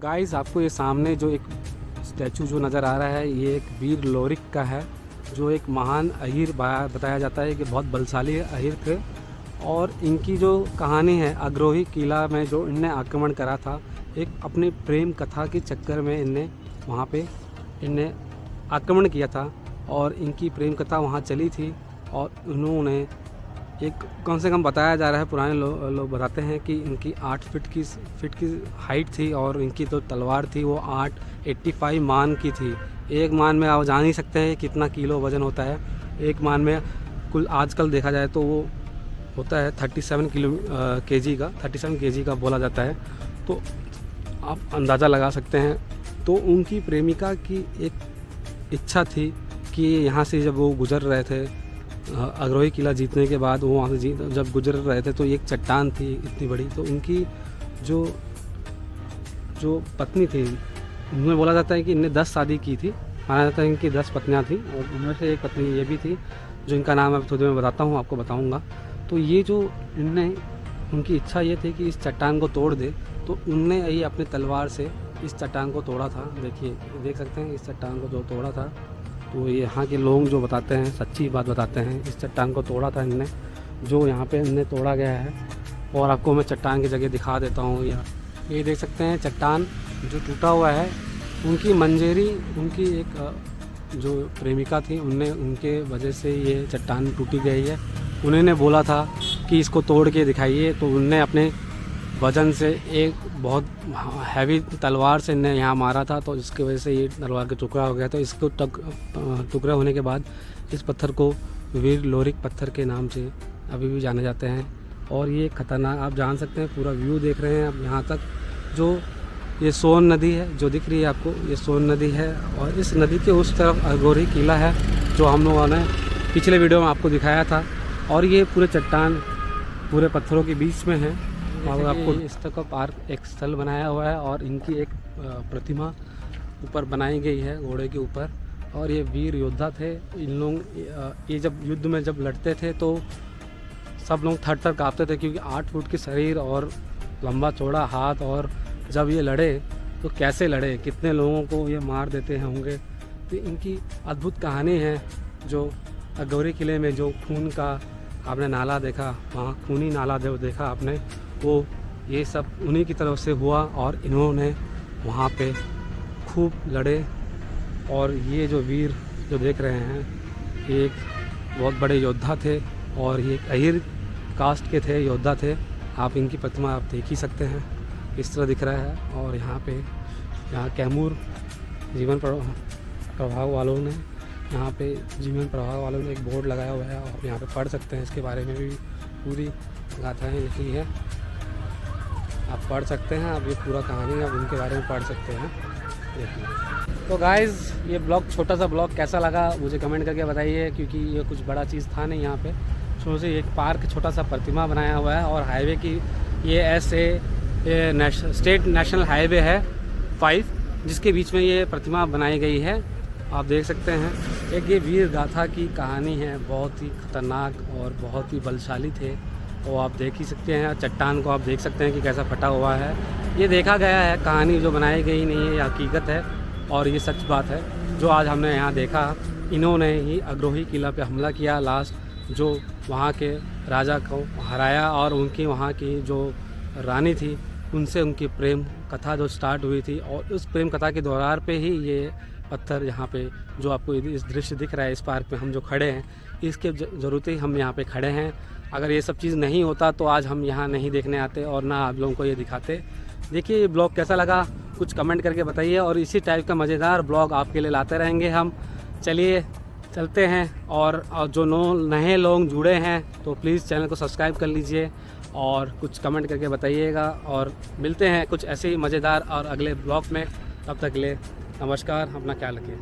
Guys आपको ये सामने जो एक स्टैचू जो नज़र आ रहा है ये एक वीर लोरिक का है, जो एक महान अहीर बताया जाता है कि बहुत बलशाली अहीर थे। और इनकी जो कहानी है, अग्रोही किला में जो इनने आक्रमण करा था, एक अपनी प्रेम कथा के चक्कर में इनने वहाँ पे इनने आक्रमण किया था और इनकी प्रेम कथा वहाँ चली थी। और उन्होंने एक कम से कम बताया जा रहा है, पुराने लोग बताते हैं कि इनकी 8 फीट की हाइट थी और इनकी जो तलवार थी वो 85 मान की थी। एक मान में आप जान ही सकते हैं कितना किलो वज़न होता है। एक मान में कुल आजकल देखा जाए तो वो होता है 37 केजी का बोला जाता है। तो आप अंदाज़ा लगा सकते हैं। तो उनकी प्रेमिका की एक इच्छा थी कि यहाँ से जब वो गुज़र रहे थे, अग्रोही किला जीतने के बाद वो वहाँ से जब गुजर रहे थे, तो एक चट्टान थी इतनी बड़ी। तो उनकी जो पत्नी थी, उनमें बोला जाता है कि इनने 10 शादी की थी, माना जाता है इनकी 10 पत्नियाँ थी और उनमें से एक पत्नी ये भी थी, जो इनका नाम मैं थोड़ी देर में बताता हूँ, आपको बताऊँगा। तो ये जो उनकी इच्छा ये थी कि इस चट्टान को तोड़ दे, तो उनने ही अपने तलवार से इस चट्टान को तोड़ा था। देखिए, देख सकते हैं इस चट्टान को जो तोड़ा था। तो यहाँ के लोग जो बताते हैं, सच्ची बात बताते हैं, इस चट्टान को तोड़ा था इनने, जो यहाँ पे इनने तोड़ा गया है। और आपको मैं चट्टान की जगह दिखा देता हूँ। ये देख सकते हैं चट्टान जो टूटा हुआ है, उनकी मंजेरी, उनकी एक जो प्रेमिका थी, उनके वजह से ये चट्टान टूटी गई है। उन्होंने बोला था कि इसको तोड़ के दिखाइए, तो उनने अपने वजन से एक बहुत हैवी तलवार से इन्हें यहाँ मारा था, तो इसकी वजह से ये तलवार का टुकड़ा हो गया। तो इसको टुकड़ा होने के बाद इस पत्थर को वीर लोरिक पत्थर के नाम से अभी भी जाने जाते हैं। और ये खतरनाक, आप जान सकते हैं, पूरा व्यू देख रहे हैं आप यहाँ तक। जो ये सोन नदी है जो दिख रही है आपको, ये सोन नदी है। और इस नदी के उस तरफ अग्रोही किला है, जो हम लोगों ने पिछले वीडियो में आपको दिखाया था। और ये पूरे चट्टान पूरे पत्थरों के बीच में है। और आपको इस तरह का पार्क एक स्थल बनाया हुआ है और इनकी एक प्रतिमा ऊपर बनाई गई है घोड़े के ऊपर। और ये वीर योद्धा थे। इन लोग ये जब युद्ध में जब लड़ते थे तो सब लोग थर काँपते थे, क्योंकि 8 फुट की शरीर और लंबा चौड़ा हाथ, और जब ये लड़े तो कैसे लड़े, कितने लोगों को ये मार देते होंगे। तो इनकी अद्भुत कहानी है। जो अग्रोही किले में जो खून का आपने नाला देखा, वहाँ खूनी नाला देखा आपने, वो ये सब उन्हीं की तरफ से हुआ। और इन्होंने वहाँ पे खूब लड़े। और ये जो वीर जो देख रहे हैं, ये एक बहुत बड़े योद्धा थे और ये एक अहीर कास्ट के थे, योद्धा थे। आप इनकी प्रतिमा आप देख ही सकते हैं, इस तरह दिख रहा है। और यहाँ कैमूर जीवन प्रभाव वालों ने एक बोर्ड लगाया हुआ है। आप यहाँ पे पढ़ सकते हैं, इसके बारे में भी पूरी गाथाएँ लिखी है, आप पढ़ सकते हैं। आप ये पूरा कहानी आप इनके बारे में पढ़ सकते हैं, देखिए। तो गाइज़, ये ब्लॉग, छोटा सा ब्लॉग कैसा लगा मुझे कमेंट करके बताइए, क्योंकि ये कुछ बड़ा चीज़ था नहीं। यहाँ पे शुरू से एक पार्क, छोटा सा प्रतिमा बनाया हुआ है। और हाईवे की ये स्टेट नेशनल हाईवे है 5, जिसके बीच में ये प्रतिमा बनाई गई है। आप देख सकते हैं, एक ये वीर गाथा की कहानी है, बहुत ही खतरनाक और बहुत ही बलशाली थे। वो आप देख ही सकते हैं, चट्टान को आप देख सकते हैं कि कैसा फटा हुआ है। ये देखा गया है, कहानी जो बनाई गई नहीं है, ये हकीकत है और ये सच बात है। जो आज हमने यहाँ देखा, इन्होंने ही अग्रोही किला पे हमला किया लास्ट, जो वहाँ के राजा को हराया। और उनकी वहाँ की जो रानी थी, उनसे उनकी प्रेम कथा जो स्टार्ट हुई थी। और उस प्रेम कथा के दौरान पे ही ये पत्थर यहाँ पे जो आपको इस दृश्य दिख रहा है, इस पार्क में हम जो खड़े हैं, इसके ज़रूरत ही हम यहाँ पे खड़े हैं। अगर ये सब चीज़ नहीं होता तो आज हम यहाँ नहीं देखने आते और ना आप लोगों को ये दिखाते। देखिए, ये ब्लॉग कैसा लगा कुछ कमेंट करके बताइए, और इसी टाइप का मज़ेदार ब्लॉग आपके लिए लाते रहेंगे हम। चलिए चलते हैं। और जो नए लोग जुड़े हैं तो प्लीज़ चैनल को सब्सक्राइब कर लीजिए और कुछ कमेंट करके बताइएगा। और मिलते हैं कुछ ऐसे ही मज़ेदार और अगले ब्लॉग में। तब तक के लिए नमस्कार, अपना ख्याल रखिए।